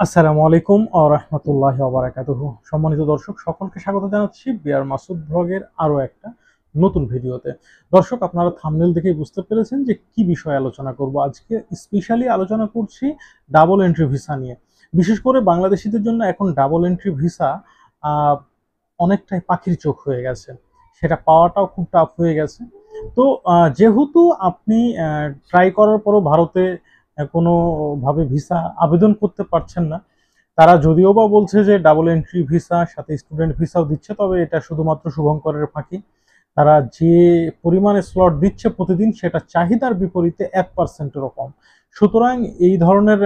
আসসালামু আলাইকুম ওয়া রাহমাতুল্লাহি ওয়া বারাকাতুহু। সম্মানিত দর্শক সকলকে স্বাগত জানাচ্ছি বিআর মাসুদ ব্লগের আরো একটা নতুন ভিডিওতে। দর্শক আপনারা থাম্বনেল দেখেই বুঝতে পেরেছেন যে কি বিষয়ে আলোচনা করব। আজকে স্পেশালি আলোচনা করছি ডাবল এন্ট্রি ভিসা নিয়ে। বিশেষ করে বাংলাদেশীদের জন্য এখন ডাবল এন্ট্রি ভিসা আ অনেকটাই পাখির চোখ হয়ে গেছে। সেটা পাওয়াটাও খুব টাফ হয়ে গেছে। তো যেহেতু আপনি ট্রাই করার পরও ভারতে কোনোভাবে ভিসা আবেদন করতে পারছেন না। তারা যদিও বা বলছে যে ডাবল এন্ট্রি ভিসা সাথে স্টুডেন্ট ভিসাও দিচ্ছে, তবে এটা শুধুমাত্র শুভঙ্করের ফাঁকি। তারা যে পরিমাণে স্লট দিচ্ছে প্রতিদিন সেটা চাহিদার বিপরীতে 1% এরও কম। সুতরাং এই ধরনের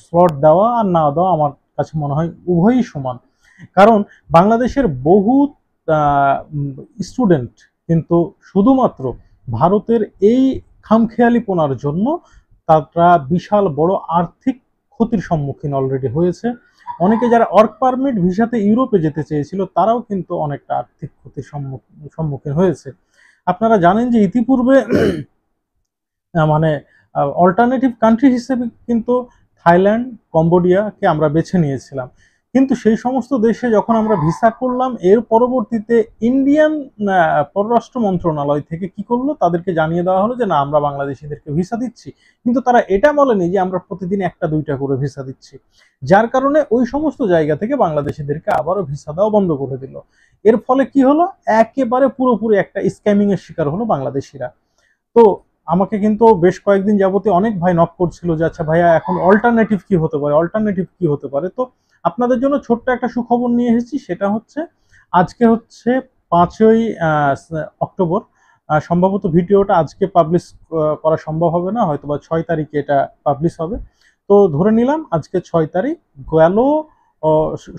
স্লট দেওয়া আর না দেওয়া আমার কাছে মনে হয় উভয়ই সমান। কারণ বাংলাদেশের বহু স্টুডেন্ট কিন্তু শুধুমাত্র ভারতের এই খামখেয়ালিপনার জন্য তারা বিশাল বড় আর্থিক ক্ষতির সম্মুখীন অলরেডি হয়েছে। অনেকে যারা ওয়ার্ক পারমিট ভিসাতে ইউরোপে যেতে চেয়েছিল তারাও কিন্তু অনেকটা আর্থিক ক্ষতির সম্মুখীন হয়েছে। আপনারা জানেন যে ইতিপূর্বে মানে অল্টারনেটিভ কান্ট্রি হিসেবে কিন্তু থাইল্যান্ড, কম্বোডিয়াকে আমরা বেছে নিয়েছিলাম। কিন্তু সেই সমস্ত দেশে যখন আমরা ভিসা করলাম, এর পরবর্তীতে ইন্ডিয়ান পররাষ্ট্র মন্ত্রণালয় থেকে কি করলো, তাদেরকে জানিয়ে দেওয়া হলো যে না, আমরা বাংলাদেশিদেরকে ভিসা দিচ্ছি। কিন্তু তারা এটা বলেনি যে আমরা প্রতিদিন একটা দুইটা করে ভিসা দিচ্ছি। যার কারণে ওই সমস্ত জায়গা থেকে বাংলাদেশিদেরকে আবারও ভিসা দেওয়া বন্ধ করে দিল। এর ফলে কি হলো, একেবারে পুরোপুরি একটা স্ক্যামিং এর শিকার হলো বাংলাদেশিরা। তো আমাকে কিন্তু বেশ কয়েকদিন যাবতে অনেক ভাই নক করছিল যে আচ্ছা ভাইয়া, এখন অল্টারনেটিভ কি হতে পারে, অল্টারনেটিভ কি হতে পারে। তো আপনাদের জন্য ছোট্ট একটা সুখবর নিয়ে এসেছি। সেটা হচ্ছে আজকে হচ্ছে 5ই অক্টোবর। সম্ভবত ভিডিওটা আজকে পাবলিশ করা সম্ভব হবে না, হয়তো বা 6 তারিখে এটা পাবলিশ হবে। তো ধরে নিলাম আজকে 6 তারিখ, গেল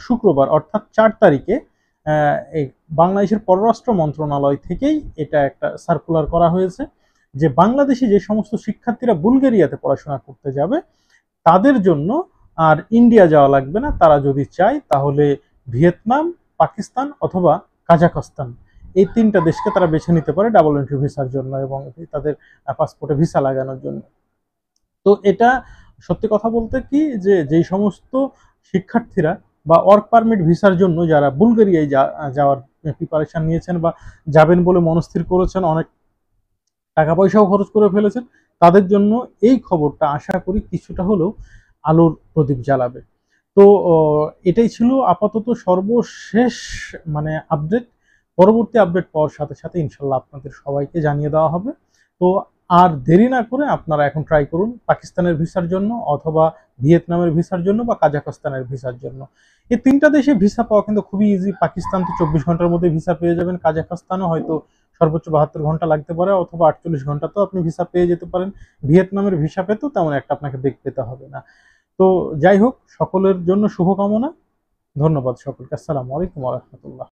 শুক্রবার অর্থাৎ 4 তারিখে এই বাংলাদেশের পররাষ্ট্র মন্ত্রণালয় থেকেই এটা একটা সার্কুলার করা হয়েছে যে বাংলাদেশি যে সমস্ত শিক্ষার্থীরা বুলগেরিয়াতে পড়াশোনা করতে যাবে তাদের জন্য আর ইন্ডিয়া যাওয়া লাগবে না। তারা যদি চায় তাহলে ভিয়েতনাম, পাকিস্তান অথবা কাজাখস্তান, এই 3টা দেশকে তারা বেছে নিতে পারে ডাবল এন্ট্রি ভিসার জন্য এবং তাদের পাসপোর্টে ভিসা লাগানোর জন্য। তো এটা সত্যি কথা বলতে কি, যে যেই সমস্ত শিক্ষার্থীরা বা ওয়ার্ক পারমিট ভিসার জন্য যারা বুলগেরিয়ায় যাওয়ার প্রিপারেশন নিয়েছেন বা যাবেন বলে মনস্থির করেছেন, অনেক টাকা পয়সাও খরচ করে ফেলেছেন, তাদের জন্য এই খবরটা আশা করি কিছুটা হলেও আলোর প্রদীপ জ্বালাবে। তো এটাই ছিল আপাতত সর্বশেষ মানে আপডেট। পরবর্তী আপডেট পাওয়ার সাথে সাথে ইনশাল্লাহ আপনাদের সবাইকে জানিয়ে দেওয়া হবে। তো আর দেরি না করে আপনারা এখন ট্রাই করুন পাকিস্তানের ভিসার জন্য অথবা ভিয়েতনামের ভিসার জন্য বা কাজাখস্তানের ভিসার জন্য। এই 3টা দেশে ভিসা পাওয়া কিন্তু খুবই ইজি। পাকিস্তান তো 24 ঘন্টার মধ্যে ভিসা পেয়ে যাবেন, কাজাখস্তানও হয়তো সর্বোচ্চ 72 ঘন্টা লাগতে পারে অথবা 48 ঘন্টাতেও আপনি ভিসা পেয়ে যেতে পারেন। ভিয়েতনামের ভিসা পেতেও তেমন একটা আপনাকে বেগ পেতে হবে না। তো যাই হোক, সকলের জন্য শুভকামনা। ধন্যবাদ সকলকে। আসসালামু আলাইকুম ওয়া রাহমাতুল্লাহ।